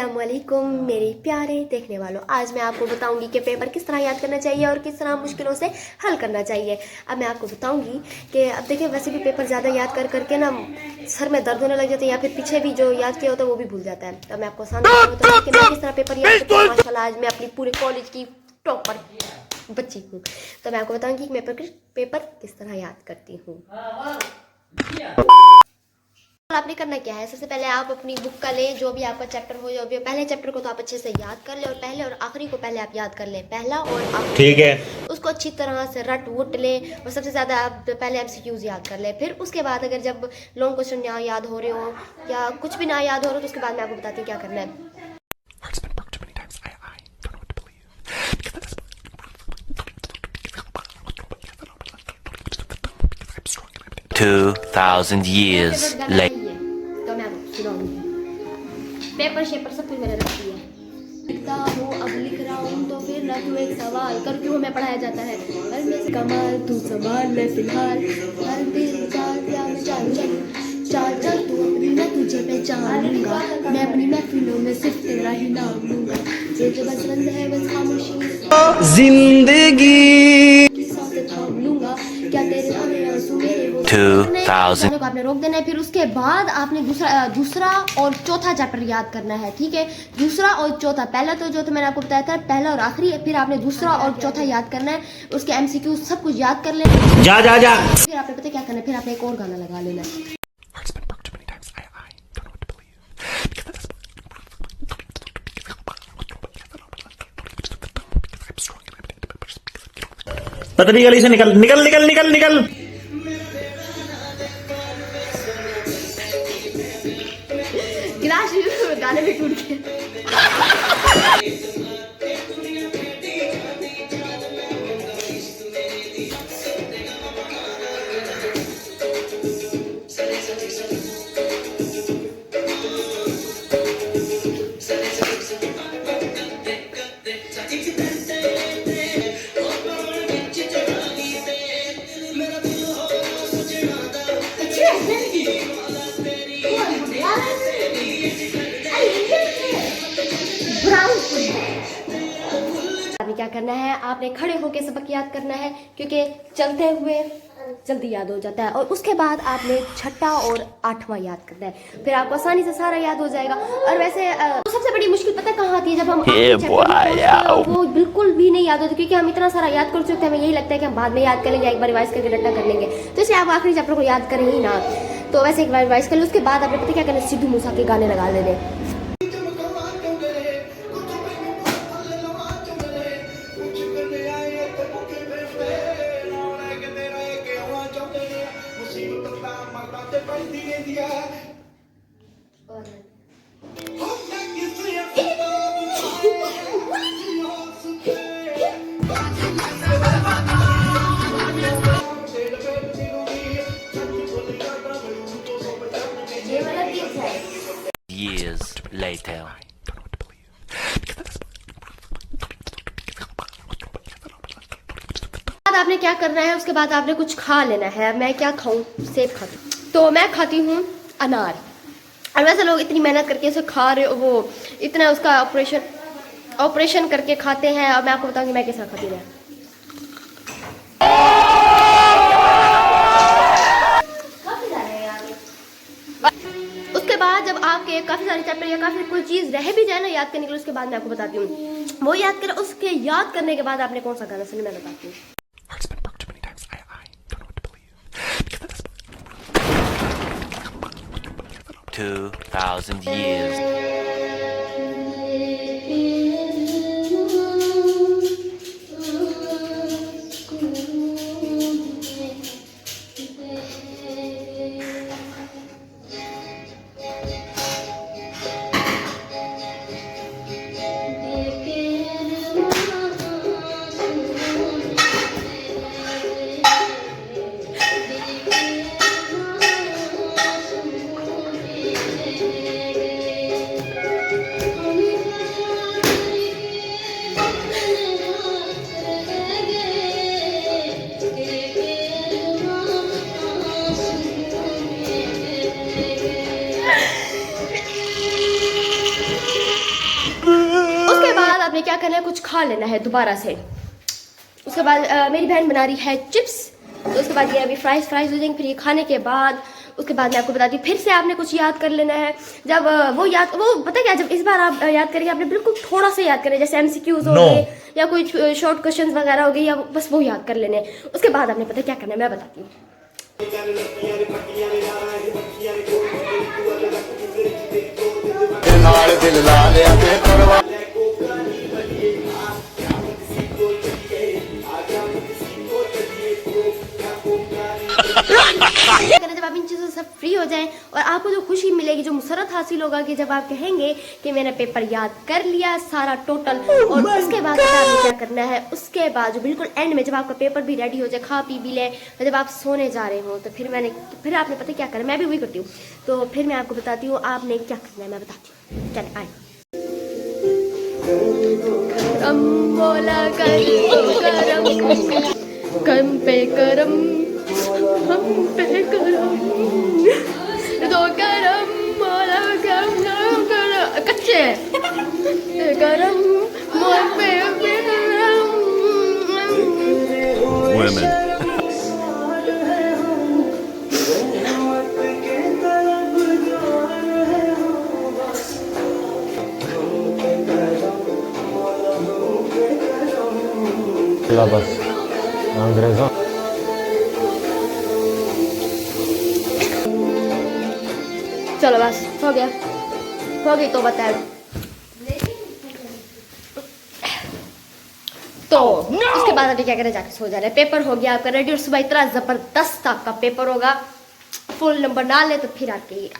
अस्सलामुअलैकुम मेरे प्यारे देखने वालों। आज मैं आपको बताऊंगी कि पेपर किस तरह याद करना चाहिए और किस तरह मुश्किलों से हल करना चाहिए। अब मैं आपको बताऊंगी कि अब देखिए, वैसे भी पेपर ज़्यादा याद कर करके ना सर में दर्द होने लग जाता है या फिर पीछे भी जो याद किया होता है वो भी भूल जाता है। अब मैं आपको आसान बताऊंगी कि मैं किस तरह पेपर याद करती हूँ। माशाल्लाह आज मैं अपनी पूरे कॉलेज की टॉपर बच्ची हूँ। तो मैं आपको बताऊंगी कि मैं पेपर किस तरह याद करती हूँ। आपने करना क्या है, सबसे पहले आप अपनी बुक का लें, जो भी आपका चैप्टर हो, जो भी पहले चैप्टर को तो आप अच्छे से याद कर ले और पहले और आखिरी को पहले आप याद कर लें, पहला और आखिरी। ठीक है, उसको अच्छी तरह से रट वुट लें और सबसे ज़्यादा आप पहले एमसीक्यूज याद कर लें। फिर उसके बाद अगर जब लॉन्ग क्वेश्चन ना याद हो रहे हो या कुछ भी ना याद हो रहा हो तो उसके बाद मैं आपको बताती हूँ क्या करना है। 2000 years later. तो मैं आपको सुनाऊंगी। पेपर शेपर सब कुछ मैंने रख दिया। लिखता हूँ, अब लिख रहा हूँ तो फिर ना तू एक सवाल कर, क्यों हमें पढ़ाया जाता है हर में कमाल तू संभाल ले फिलहाल, हर दिन चाल क्या मैं चाल चल चाल चल तू अपनी मैं तुझे पहचान लूंगा, मैं अपनी महफिलों में सिर्फ तेरा ही नाम लूंगा, ये जो बस रंग है बस खामोशी जिंदगी की सांसें थाम लूंगा, क्या तेरे आने आंसू मेरे हो 2000 को आपने रोक देना है। फिर उसके बाद आपने दूसरा और चौथा चैप्टर याद करना है, ठीक है। दूसरा और चौथा, पहला तो जो तो मैंने आपको बताया था पहला और आखिरी, फिर आपने दूसरा और चौथा याद करना है, उसके एमसीक्यू सब कुछ याद कर लेना। जा जा जा। फिर आपने पता क्या करना है, फिर आपने एक और गाना लगा लेना है। पतली गली से निकल निकल निकल निकल निकल। गिलास गाने में टूट गए। आपने क्या करना है, आपने खड़े होकर सबक याद करना है क्योंकि चलते हुए जल्दी याद हो जाता है। और उसके बाद आपने छठा और आठवां याद करना है, फिर आपको आसानी से सारा याद हो जाएगा। और वैसे सबसे बड़ी मुश्किल पता कहाँ आती है, जब हम वो बिल्कुल भी नहीं याद होता क्योंकि हम इतना सारा याद कर चुके हैं, हमें यही लगता है कि हम बाद में याद कर लेंगे, एक बार रिवाइज करके रट्टा कर लेंगे, तो इसलिए आप आखिरी चैप्टर को याद करें ही ना। तो वैसे एक बार रिवाइज कर लो, उसके बाद आपने पता क्या करना, सिद्धू मूसा के गाने लगा लेने। Years later. आपने क्या करना है, उसके बाद आपने कुछ खा लेना है। मैं क्या खाऊं, सेब खाती हूँ, तो मैं खाती हूँ अनार। और वैसे लोग इतनी मेहनत करके इसे खा रहे, वो इतना उसका ऑपरेशन करके खाते हैं। और मैं आपको बताऊंगी मैं कैसा खाती हूँ। उसके बाद जब आपके काफी सारे चैप्टर या काफी कोई चीज रह भी जाए ना याद करने के लिए, उसके बाद मैं आपको बताती हूँ वो याद करें। उसके याद करने के बाद आपने कौन सा गाना सुना, मैं बताती हूँ। 2000 years. आपने क्या करना है, कुछ खा लेना है दोबारा से। उसके बाद मेरी बहन बना रही है चिप्स, तो उसके बाद ये अभी फ्राइज हो जाएंगे। फिर ये खाने के बाद उसके बाद मैं आपको बताती हूँ, फिर से आपने कुछ याद कर लेना है। जब वो पता क्या, जब इस बार आप याद करेंगे आपने बिल्कुल थोड़ा सा याद करें, जैसे MCQs हो गए या कोई शॉर्ट क्वेश्चन वगैरह हो गए, या बस वो याद कर लेने। उसके बाद आपने पता क्या करना है, मैं बताती हूँ। जब आप इन चीज़ों से फ्री हो जाएं और आपको जो खुशी मिलेगी, जो मुसरत हासिल होगा कि जब आप कहेंगे कि मैंने पेपर याद कर लिया सारा टोटल, और उसके बाद आपने क्या करना है, उसके बाद जो बिल्कुल एंड में जब आपका पेपर भी रेडी हो जाए, खा पी भी ले, और जब आप सोने जा रहे हो, तो फिर आपने पता क्या करना, मैं भी वही करती हूँ। तो फिर मैं आपको बताती हूँ आपने क्या करना है, मैं बताती हूँ। चले आए। करम बोला करम पे करम, हम पे करम, दो करम मोला करम कच्चे करम मोल पे करम। Women. बस अंग्रेजों चलो बस हो गया, हो गई तो बताओ। तो उसके बाद अभी क्या करें, जाके सो जा रहे हैं। पेपर हो गया आपका रेडी, और सुबह इतना जबरदस्त आपका पेपर होगा, फुल नंबर ना ले तो फिर आके